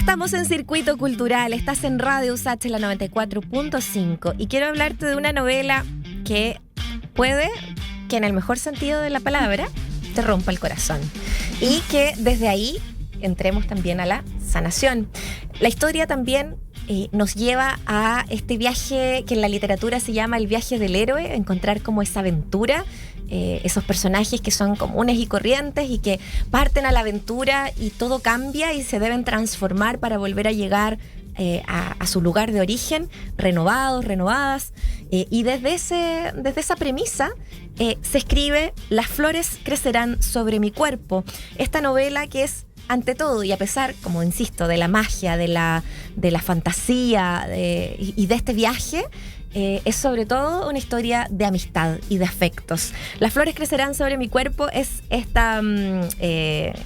Estamos en Circuito Cultural, estás en Radio USACH la 94.5 y quiero hablarte de una novela que puede, que en el mejor sentido de la palabra, te rompa el corazón y que desde ahí entremos también a la sanación. La historia también nos lleva a este viaje que en la literatura se llama el viaje del héroe, encontrar como esa aventura, esos personajes que son comunes y corrientes y que parten a la aventura y todo cambia y se deben transformar para volver a llegar a su lugar de origen, renovados, renovadas. Y desde esa premisa se escribe Las flores crecerán sobre mi cuerpo. Esta novela que es, ante todo, y a pesar, como insisto, de la magia, de la fantasía y de este viaje, es sobre todo una historia de amistad y de afectos. Las flores crecerán sobre mi cuerpo es esta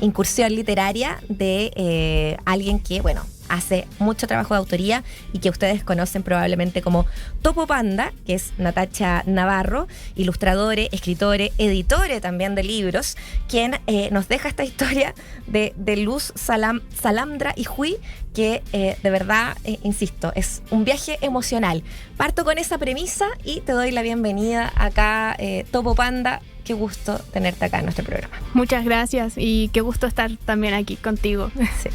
incursión literaria de alguien que, bueno, hace mucho trabajo de autoría y que ustedes conocen probablemente como Topo Panda, que es Natacha Navarro, ilustradora, escritora, editora también de libros, quien nos deja esta historia de Luz Salamandra y Juí, que de verdad, insisto, es un viaje emocional. Parto con esa premisa y te doy la bienvenida acá, Topo Panda. Qué gusto tenerte acá en nuestro programa. Muchas gracias y qué gusto estar también aquí contigo. Sí.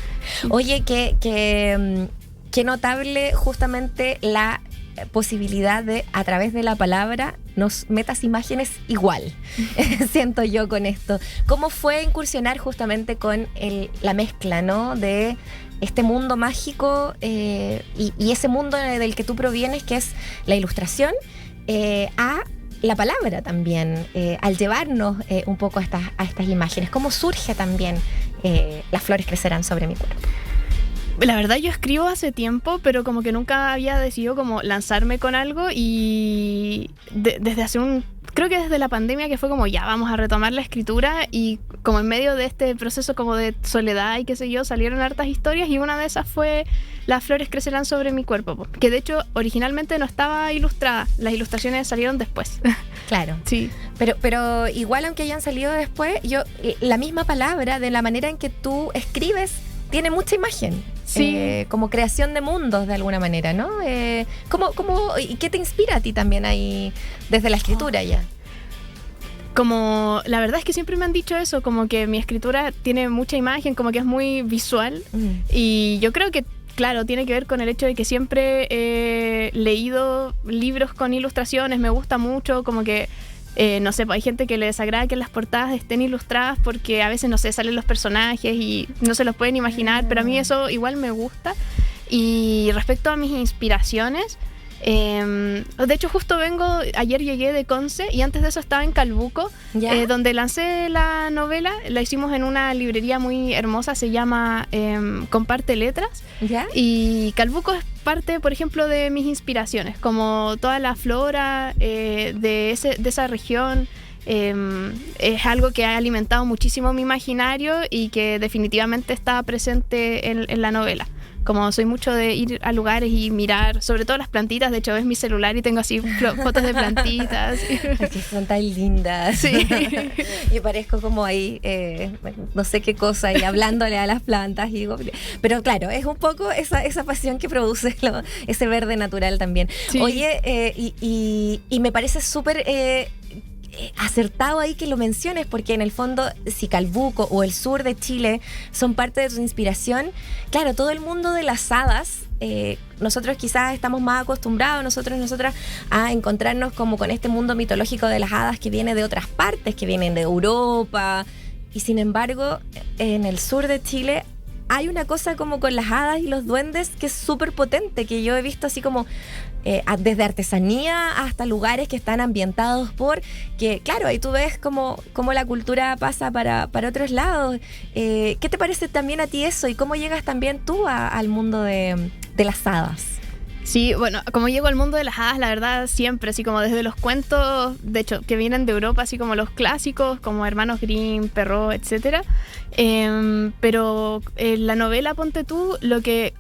Oye, qué notable justamente la posibilidad de, a través de la palabra, nos metas imágenes igual. Siento yo con esto. ¿Cómo fue incursionar justamente con la mezcla, ¿no?, de este mundo mágico y ese mundo del que tú provienes, que es la ilustración, a la palabra también, al llevarnos un poco a estas imágenes? ¿Cómo surge también Las flores crecerán sobre mi cuerpo? La verdad, yo escribo hace tiempo, pero como que nunca había decidido como lanzarme con algo y desde creo que desde la pandemia, que fue como ya vamos a retomar la escritura, y como en medio de este proceso como de soledad y qué sé yo, salieron hartas historias y una de esas fue Las flores crecerán sobre mi cuerpo, que de hecho originalmente no estaba ilustrada, las ilustraciones salieron después. Claro. Sí. Pero igual, aunque hayan salido después, la misma palabra, de la manera en que tú escribes, tiene mucha imagen. Sí. Como creación de mundos de alguna manera, ¿no? ¿Y qué te inspira a ti también ahí desde la escritura ya? Como la verdad es que siempre me han dicho eso, como que mi escritura tiene mucha imagen, como que es muy visual. Y yo creo que, claro, tiene que ver con el hecho de que siempre he leído libros con ilustraciones, me gusta mucho, como que no sé, hay gente que le desagrada que las portadas estén ilustradas porque a veces, no sé, salen los personajes y no se los pueden imaginar, pero a mí eso igual me gusta. Y respecto a mis inspiraciones, de hecho justo ayer llegué de Conce y antes de eso estaba en Calbuco, donde lancé la novela. La hicimos en una librería muy hermosa, se llama Comparte Letras. ¿Ya? Y Calbuco es parte, por ejemplo, de mis inspiraciones, como toda la flora de esa región. Es algo que ha alimentado muchísimo mi imaginario y que definitivamente está presente en la novela. Como soy mucho de ir a lugares y mirar, sobre todo las plantitas. De hecho, ves mi celular y tengo así fotos de plantitas. Ay, que son tan lindas. Sí. Yo parezco como ahí, no sé qué cosa, y hablándole a las plantas. Pero claro, es un poco esa pasión que produce ese verde natural también. Sí. Oye, y me parece súper acertado ahí que lo menciones, porque en el fondo, si Calbuco o el sur de Chile son parte de tu inspiración, claro, todo el mundo de las hadas, nosotros quizás estamos más acostumbrados, nosotras, a encontrarnos como con este mundo mitológico de las hadas que viene de otras partes, que vienen de Europa, y sin embargo, en el sur de Chile hay una cosa como con las hadas y los duendes que es súper potente, que yo he visto así como desde artesanía hasta lugares que están ambientados que claro, ahí tú ves cómo la cultura pasa para otros lados. ¿Qué te parece también a ti eso? ¿Y cómo llegas también tú al mundo de las hadas? Sí, bueno, como llego al mundo de las hadas, la verdad, siempre, así como desde los cuentos, de hecho, que vienen de Europa, así como los clásicos, como Hermanos Grimm, Perrault, etcétera. Pero la novela, ponte tú, lo que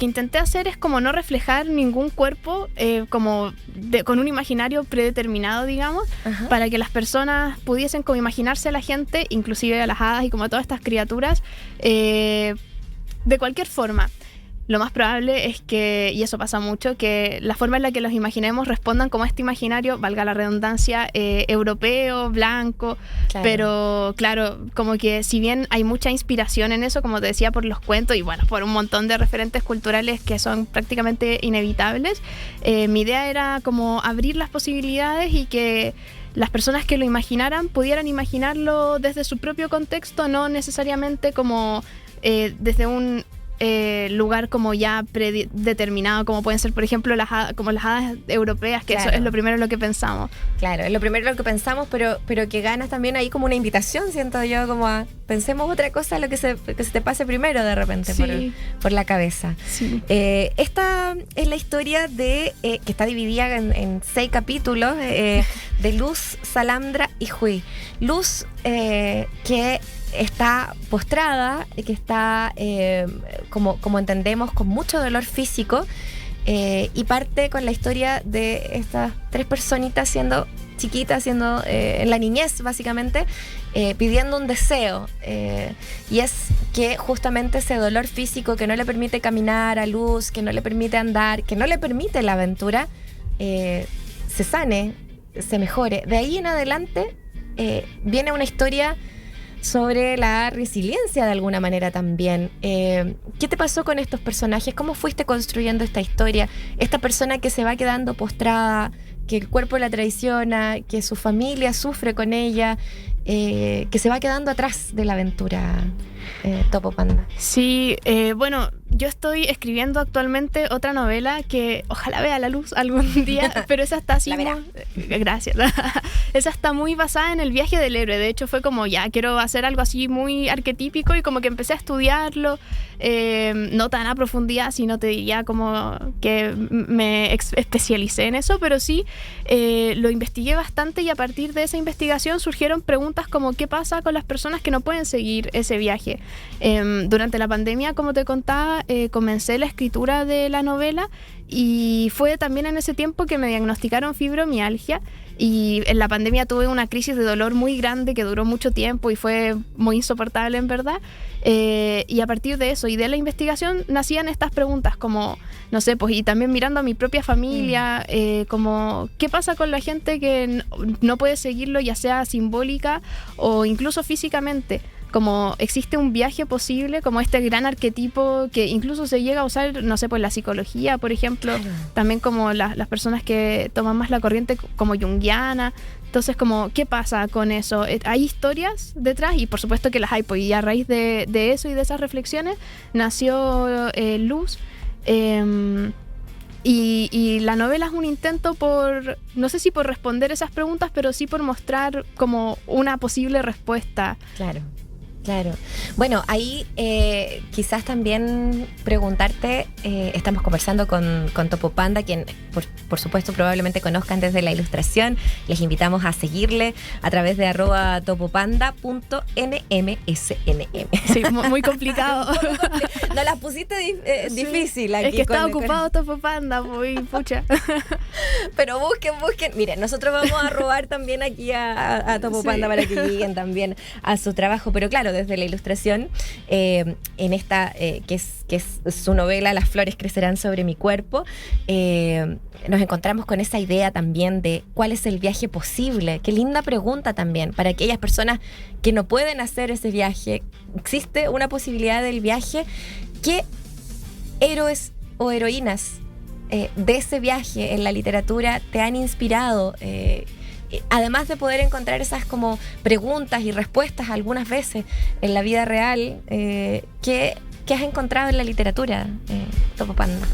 intenté hacer es como no reflejar ningún cuerpo con un imaginario predeterminado, digamos. Ajá. Para que las personas pudiesen como imaginarse a la gente, inclusive a las hadas y como a todas estas criaturas, de cualquier forma, lo más probable es que, y eso pasa mucho, que la forma en la que los imaginemos respondan como a este imaginario, valga la redundancia, europeo, blanco, claro. Pero claro, como que si bien hay mucha inspiración en eso, como te decía, por los cuentos y bueno, por un montón de referentes culturales que son prácticamente inevitables, mi idea era como abrir las posibilidades y que las personas que lo imaginaran pudieran imaginarlo desde su propio contexto, no necesariamente como desde un lugar como ya predeterminado, como pueden ser, por ejemplo, como las hadas europeas, que claro. Eso es lo primero en lo que pensamos. Claro, es lo primero en lo que pensamos, pero que ganas también ahí como una invitación, siento yo, como a pensemos otra cosa, lo que se te pase primero de repente sí. por la cabeza. Sí. Esta es la historia que está dividida en 6 capítulos de Luz, Salandra y Juí. Luz, que está postrada, que está, como entendemos, con mucho dolor físico, y parte con la historia de estas 3 personitas siendo chiquitas, siendo en la niñez básicamente, pidiendo un deseo, y es que justamente ese dolor físico que no le permite caminar a Luz, que no le permite andar, que no le permite la aventura, se sane, se mejore. De ahí en adelante viene una historia sobre la resiliencia de alguna manera también. ¿Qué te pasó con estos personajes? ¿Cómo fuiste construyendo esta historia? Esta persona que se va quedando postrada, que el cuerpo la traiciona, que su familia sufre con ella, que se va quedando atrás de la aventura, Topo Panda. Sí, bueno, yo estoy escribiendo actualmente otra novela que ojalá vea la luz algún día, pero esa está así. La verá. Gracias. Esa está muy basada en el viaje del héroe. De hecho, fue como ya quiero hacer algo así muy arquetípico y como que empecé a estudiarlo, no tan a profundidad, sino te diría como que me especialicé en eso, pero sí lo investigué bastante y a partir de esa investigación surgieron preguntas como ¿qué pasa con las personas que no pueden seguir ese viaje? Durante la pandemia, como te contaba, comencé la escritura de la novela y fue también en ese tiempo que me diagnosticaron fibromialgia y en la pandemia tuve una crisis de dolor muy grande que duró mucho tiempo y fue muy insoportable en verdad, y a partir de eso y de la investigación nacían estas preguntas como, no sé, pues y también mirando a mi propia familia, como ¿qué pasa con la gente que no puede seguirlo, ya sea simbólica o incluso físicamente? Como existe un viaje posible, como este gran arquetipo que incluso se llega a usar, no sé, pues la psicología, por ejemplo, claro. También como las personas que toman más la corriente como junguiana. Entonces, como, ¿qué pasa con eso? Hay historias detrás y por supuesto que las hay, pues, y a raíz de eso y de esas reflexiones nació Luz. Y la novela es un intento por, no sé si por responder esas preguntas, pero sí por mostrar como una posible respuesta. Claro. Claro. Bueno, ahí quizás también preguntarte, estamos conversando con Topo Panda, quien por supuesto probablemente conozcan desde la ilustración. Les invitamos a seguirle a través de @topopanda.nmsnm. Sí, muy complicado. No las pusiste difícil aquí. Es que está ocupado Topo Panda, muy pucha. Pero busquen. Miren, nosotros vamos a robar también aquí a Topo Panda para que lleguen también a su trabajo. Pero claro, desde la ilustración, en esta que es su novela Las flores crecerán sobre mi cuerpo, nos encontramos con esa idea también de cuál es el viaje posible. Qué linda pregunta también para aquellas personas que no pueden hacer ese viaje. ¿Existe una posibilidad del viaje? ¿Qué héroes o heroínas de ese viaje en la literatura te han inspirado? Además de poder encontrar esas como preguntas y respuestas algunas veces en la vida real, ¿qué has encontrado en la literatura, Topo Panda?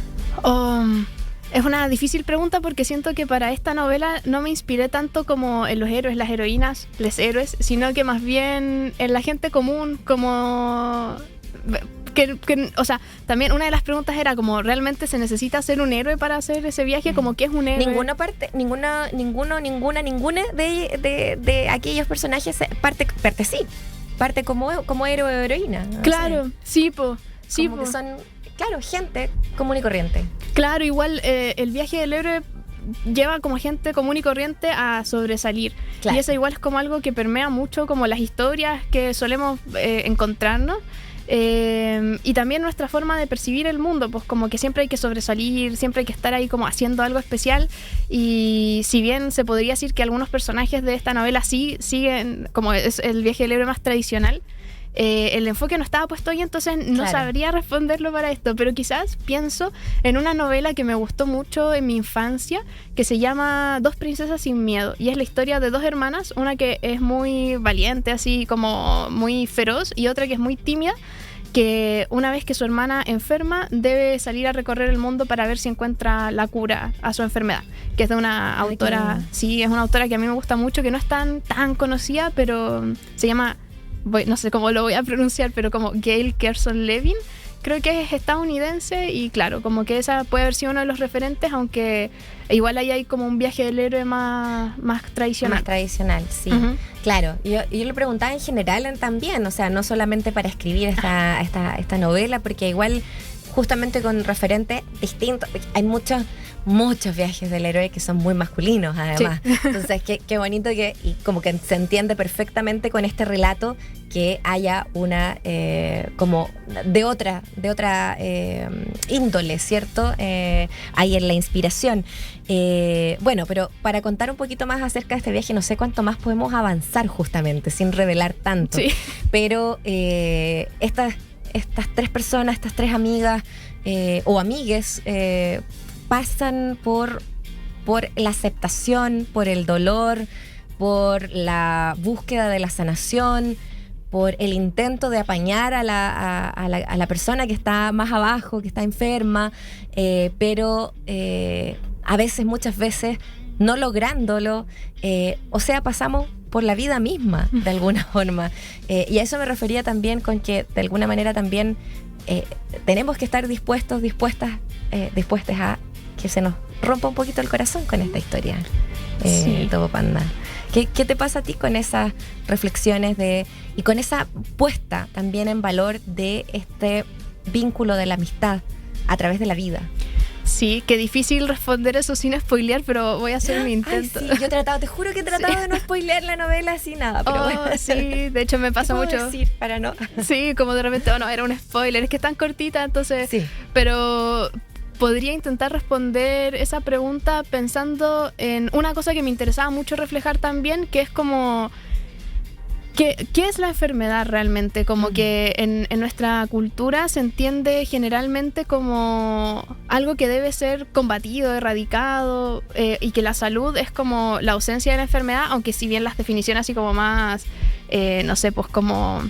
Es una difícil pregunta porque siento que para esta novela no me inspiré tanto como en los héroes, las heroínas, los héroes, sino que más bien en la gente común, como... o sea, también una de las preguntas era como, ¿realmente se necesita ser un héroe para hacer ese viaje? Como, ¿qué es un héroe? Ninguna de aquellos personajes parte como héroe o heroína, ¿no? Claro, O sea, sí, po. Sí, como que son, claro, gente común y corriente. Claro, igual el viaje del héroe lleva como gente común y corriente a sobresalir. Claro. Y eso igual es como algo que permea mucho como las historias que solemos encontrarnos. y también nuestra forma de percibir el mundo, pues como que siempre hay que sobresalir, siempre hay que estar ahí como haciendo algo especial, y si bien se podría decir que algunos personajes de esta novela sí siguen, como es el viaje del héroe más tradicional, el enfoque no estaba puesto ahí, entonces no sabría responderlo para esto, pero quizás pienso en una novela que me gustó mucho en mi infancia, que se llama Dos princesas sin miedo, y es la historia de dos hermanas, una que es muy valiente, así como muy feroz, y otra que es muy tímida, que una vez que su hermana enferma debe salir a recorrer el mundo para ver si encuentra la cura a su enfermedad, que es de una autora, sí, es una autora que a mí me gusta mucho, que no es tan conocida, pero se llama, no sé cómo lo voy a pronunciar, pero como Gail Carson Levin, creo que es estadounidense, y claro, como que esa puede haber sido uno de los referentes, aunque igual ahí hay como un viaje del héroe más tradicional. Más tradicional, sí. Uh-huh. Claro, yo le preguntaba en general también, o sea, no solamente para escribir esta novela, porque igual justamente con referentes distintos, hay muchos viajes del héroe que son muy masculinos además. Sí. Entonces qué bonito que, y como que se entiende perfectamente con este relato que haya una como de otra índole, ¿cierto? Ahí en la inspiración. Bueno, pero para contar un poquito más acerca de este viaje, no sé cuánto más podemos avanzar justamente, sin revelar tanto. Sí. Pero estas tres personas, estas tres amigas o amigues, pasan por la aceptación, por el dolor, por la búsqueda de la sanación, por el intento de apañar a la persona que está más abajo, que está enferma, pero a veces, muchas veces, no lográndolo, o sea, pasamos por la vida misma, de alguna forma. Y a eso me refería también con que, de alguna manera, también tenemos que estar dispuestas a que se nos rompa un poquito el corazón con esta historia, sí. Topo Panda. ¿Qué te pasa a ti con esas reflexiones y con esa puesta también en valor de este vínculo de la amistad a través de la vida? Sí, qué difícil responder eso sin spoilear, pero voy a hacer un intento. Ay, sí, te juro que he tratado de no spoilear la novela así nada, pero bueno. Sí, de hecho me pasa mucho. Decir para no? Sí, como de repente, no, era un spoiler, es que es tan cortita, entonces, sí. Pero podría intentar responder esa pregunta pensando en una cosa que me interesaba mucho reflejar también, que es como ¿qué es la enfermedad realmente? Como que en nuestra cultura se entiende generalmente como algo que debe ser combatido, erradicado, y que la salud es como la ausencia de la enfermedad, aunque si bien las definiciones así como más, no sé, pues como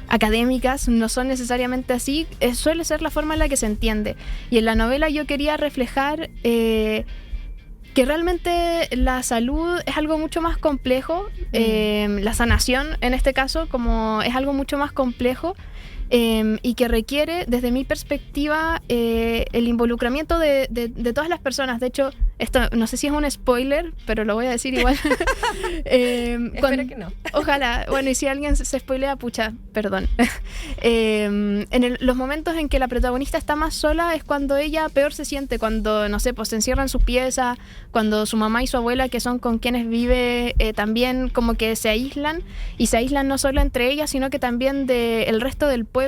académicas no son necesariamente así, suele ser la forma en la que se entiende. Y en la novela yo quería reflejar que realmente la salud es algo mucho más complejo, la sanación en este caso como es algo mucho más complejo, y que requiere, desde mi perspectiva, el involucramiento de todas las personas. De hecho, esto no sé si es un spoiler, pero lo voy a decir igual. Espero que no. Ojalá. Bueno, y si alguien se spoilea, pucha, perdón. Los momentos en que la protagonista está más sola es cuando ella peor se siente, cuando, no sé, pues se encierra en sus piezas, cuando su mamá y su abuela, que son con quienes vive, también como que se aíslan, y se aíslan no solo entre ellas, sino que también del resto del pueblo.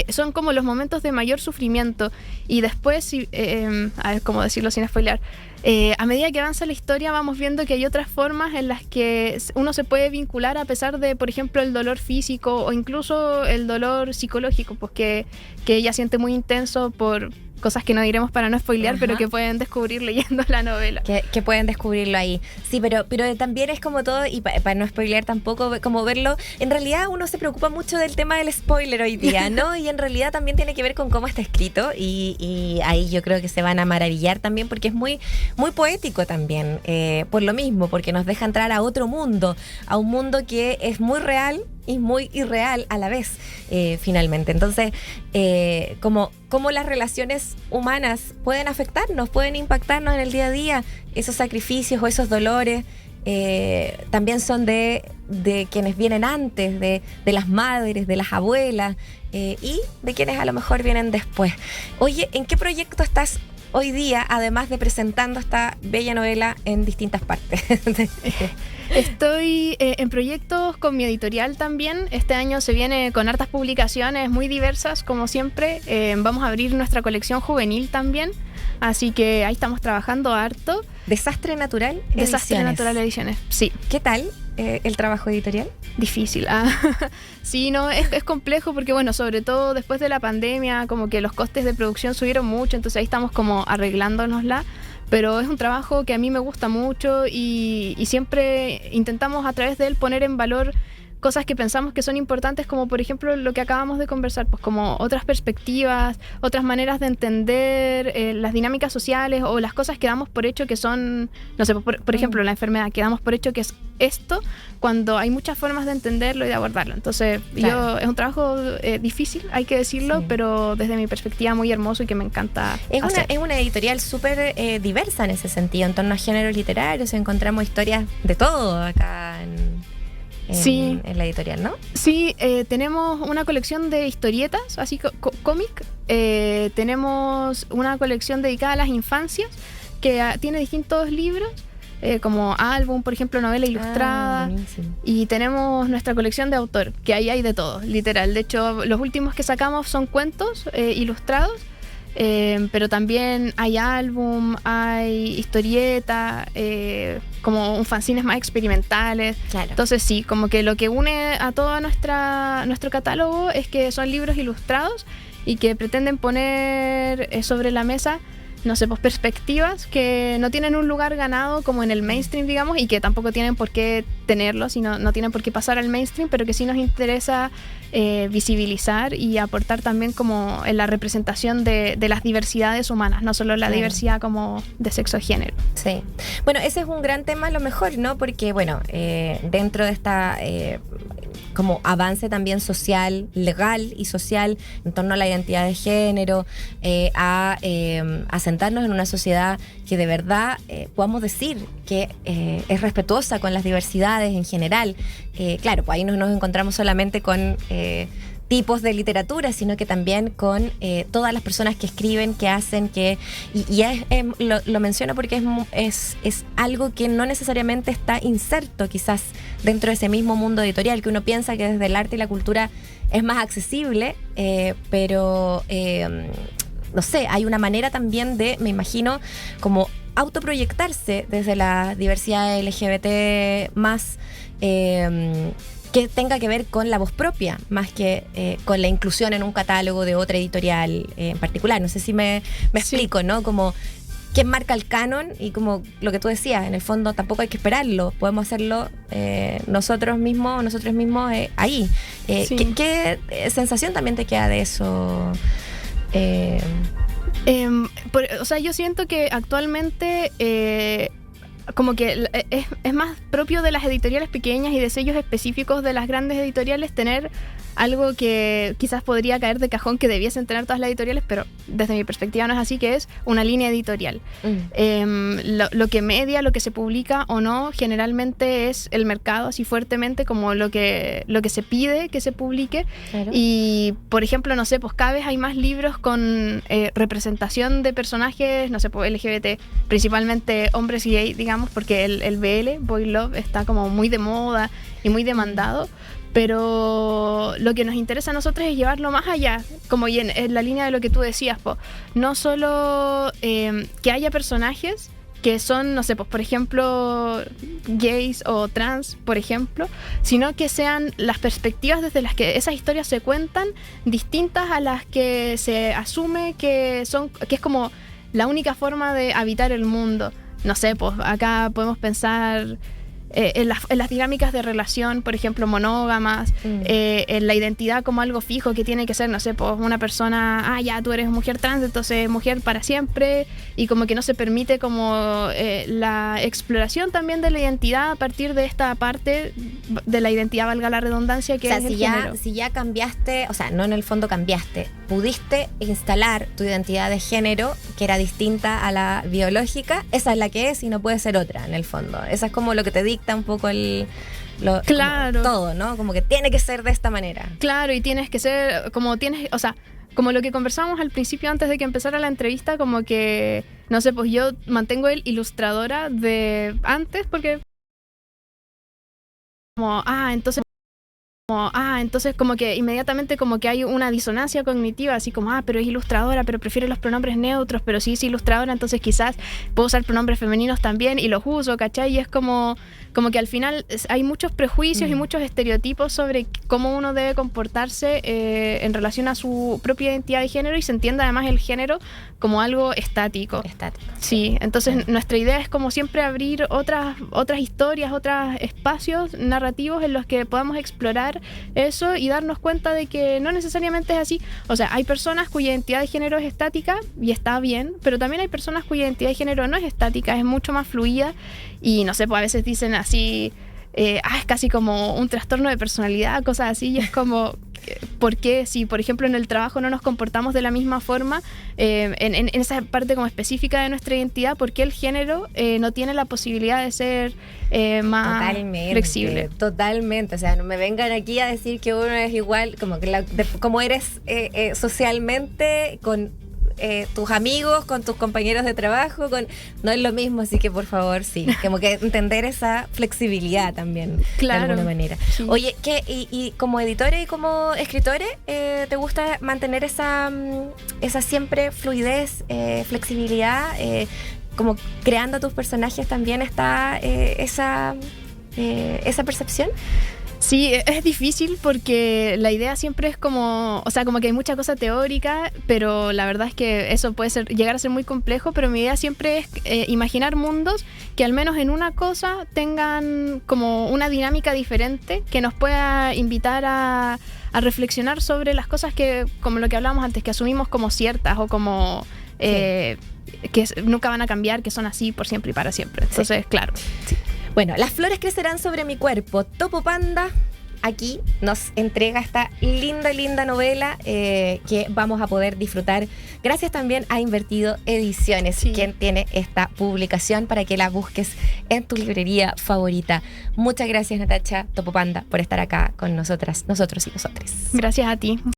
Son como los momentos de mayor sufrimiento. Y después, a ver cómo decirlo sin spoilear, a medida que avanza la historia vamos viendo que hay otras formas en las que uno se puede vincular a pesar de, por ejemplo, el dolor físico o incluso el dolor psicológico, pues que ella siente muy intenso por cosas que no diremos para no spoilear, pero que pueden descubrir leyendo la novela. Que pueden descubrirlo ahí. Sí, pero también es como todo, y para no spoilear tampoco, como verlo, en realidad uno se preocupa mucho del tema del spoiler hoy día, ¿no? Y en realidad también tiene que ver con cómo está escrito, y ahí yo creo que se van a maravillar también, porque es muy, muy poético también, por lo mismo, porque nos deja entrar a otro mundo, a un mundo que es muy real y muy irreal a la vez, finalmente. Entonces, cómo las relaciones humanas pueden afectarnos, pueden impactarnos en el día a día, esos sacrificios o esos dolores, también son de quienes vienen antes, de las madres, de las abuelas, y de quienes a lo mejor vienen después. Oye, ¿en qué proyecto estás hoy día, además de presentando esta bella novela en distintas partes? Estoy en proyectos con mi editorial también. Este año se viene con hartas publicaciones muy diversas, como siempre. Vamos a abrir nuestra colección juvenil también. Así que ahí estamos trabajando harto. Desastre Natural Ediciones. Desastre Natural Ediciones, sí. ¿Qué tal el trabajo editorial? Difícil. Sí, no, es complejo porque, bueno, sobre todo después de la pandemia, como que los costes de producción subieron mucho, entonces ahí estamos como arreglándonosla. Pero es un trabajo que a mí me gusta mucho y siempre intentamos a través de él poner en valor cosas que pensamos que son importantes, como por ejemplo lo que acabamos de conversar, pues como otras perspectivas, otras maneras de entender las dinámicas sociales o las cosas que damos por hecho que son, no sé, por ejemplo la enfermedad, que damos por hecho que es esto, cuando hay muchas formas de entenderlo y de abordarlo. Entonces, claro, es un trabajo difícil, hay que decirlo, sí, pero desde mi perspectiva muy hermoso y que me encanta hacer. Es una editorial súper diversa en ese sentido, en torno a géneros literarios, encontramos historias de todo acá en la editorial, ¿no? Sí, tenemos una colección de historietas, así cómic. Tenemos una colección dedicada a las infancias que tiene distintos libros, como álbum, por ejemplo, novela ilustrada. Y tenemos nuestra colección de autor, que ahí hay de todo, literal. De hecho, los últimos que sacamos son cuentos ilustrados. Pero también hay álbum, hay historieta, como un fanzines más experimentales. Claro. Entonces sí, como que lo que une a todo nuestro catálogo es que son libros ilustrados y que pretenden poner sobre la mesa, no sé, pues perspectivas que no tienen un lugar ganado como en el mainstream, digamos, y que tampoco tienen por qué tenerlo, sino no tienen por qué pasar al mainstream, pero que sí nos interesa visibilizar y aportar también como en la representación de las diversidades humanas, no solo la diversidad como de sexo o género. Sí. Bueno, ese es un gran tema a lo mejor, ¿no? Porque, bueno, dentro de esta como avance también social, legal y social en torno a la identidad de género, a sentarnos en una sociedad que de verdad podamos decir que es respetuosa con las diversidades en general. Claro, pues ahí no nos encontramos solamente con tipos de literatura, sino que también con todas las personas que escriben, que hacen, lo menciono porque es algo que no necesariamente está inserto quizás dentro de ese mismo mundo editorial, que uno piensa que desde el arte y la cultura es más accesible, pero no sé, hay una manera también de, me imagino, como autoproyectarse desde la diversidad LGBT más, que tenga que ver con la voz propia, más que con la inclusión en un catálogo de otra editorial en particular. No sé si me explico, ¿no? Como quién marca el canon y como lo que tú decías, en el fondo tampoco hay que esperarlo, podemos hacerlo nosotros mismos ahí. Sí. ¿Qué sensación también te queda de eso? O sea, yo siento que actualmente como que es más propio de las editoriales pequeñas y de sellos específicos de las grandes editoriales tener algo que quizás podría caer de cajón que debiesen tener todas las editoriales, pero desde mi perspectiva no es así, que es una línea editorial. Lo que media, lo que se publica o no, generalmente es el mercado, así fuertemente como lo que se pide que se publique. Claro. Y, por ejemplo, no sé, pues cada vez hay más libros con representación de personajes, no sé, pues LGBT, principalmente hombres y gay, digamos, porque el BL, Boy Love, está como muy de moda y muy demandado. Pero lo que nos interesa a nosotros es llevarlo más allá, como y en la línea de lo que tú decías, no solo que haya personajes que son, no sé, pues por ejemplo gays o trans, por ejemplo, sino que sean las perspectivas desde las que esas historias se cuentan distintas a las que se asume que es como la única forma de habitar el mundo. No sé, pues acá podemos pensar en las dinámicas de relación, por ejemplo, monógamas, en la identidad como algo fijo que tiene que ser, no sé, pues una persona, ya tú eres mujer trans, entonces mujer para siempre, y como que no se permite como la exploración también de la identidad a partir de esta parte de la identidad, valga la redundancia, que es el género. Si ya cambiaste, o sea, no en el fondo cambiaste, pudiste instalar tu identidad de género, que era distinta a la biológica, esa es la que es y no puede ser otra, en el fondo. Esa es como lo que te dicta un poco claro, todo, ¿no? Como que tiene que ser de esta manera. Claro, y tienes que ser, o sea, como lo que conversábamos al principio antes de que empezara la entrevista, como que, no sé, pues yo mantengo el ilustradora de antes, porque entonces como que inmediatamente como que hay una disonancia cognitiva, así como, pero es ilustradora, pero prefiere los pronombres neutros, pero si es ilustradora, entonces quizás puedo usar pronombres femeninos también y los uso, ¿cachai? Y es como que al final hay muchos prejuicios y muchos estereotipos sobre cómo uno debe comportarse en relación a su propia identidad de género, y se entiende además el género como algo estático. Sí, entonces nuestra idea es como siempre abrir otras historias, otros espacios narrativos en los que podamos explorar eso y darnos cuenta de que no necesariamente es así. O sea, hay personas cuya identidad de género es estática y está bien, pero también hay personas cuya identidad de género no es estática, es mucho más fluida, y no sé, pues a veces dicen así, es casi como un trastorno de personalidad, cosas así, y es como, ¿por qué? Si por ejemplo en el trabajo no nos comportamos de la misma forma, en esa parte como específica de nuestra identidad, ¿por qué el género no tiene la posibilidad de ser más flexible? Totalmente, o sea, no me vengan aquí a decir que uno es igual, como que como eres socialmente, con tus amigos, con tus compañeros de trabajo, no es lo mismo, así que por favor, sí, como que entender esa flexibilidad también, claro, de alguna manera. Sí. Oye, y como editores y como escritores, ¿te gusta mantener esa siempre fluidez, flexibilidad? Como creando tus personajes también está esa percepción. Sí, es difícil porque la idea siempre es como, o sea, como que hay mucha cosa teórica, pero la verdad es que eso puede llegar a ser muy complejo, pero mi idea siempre es imaginar mundos que al menos en una cosa tengan como una dinámica diferente que nos pueda invitar a reflexionar sobre las cosas que, como lo que hablábamos antes, que asumimos como ciertas o como que nunca van a cambiar, que son así por siempre y para siempre. Entonces, claro. Sí. Bueno, las flores crecerán sobre mi cuerpo. Topo Panda aquí nos entrega esta linda novela que vamos a poder disfrutar gracias también a Invertido Ediciones, quien tiene esta publicación para que la busques en tu librería favorita. Muchas gracias, Natacha Topo Panda, por estar acá con nosotros y nosotros. Gracias a ti.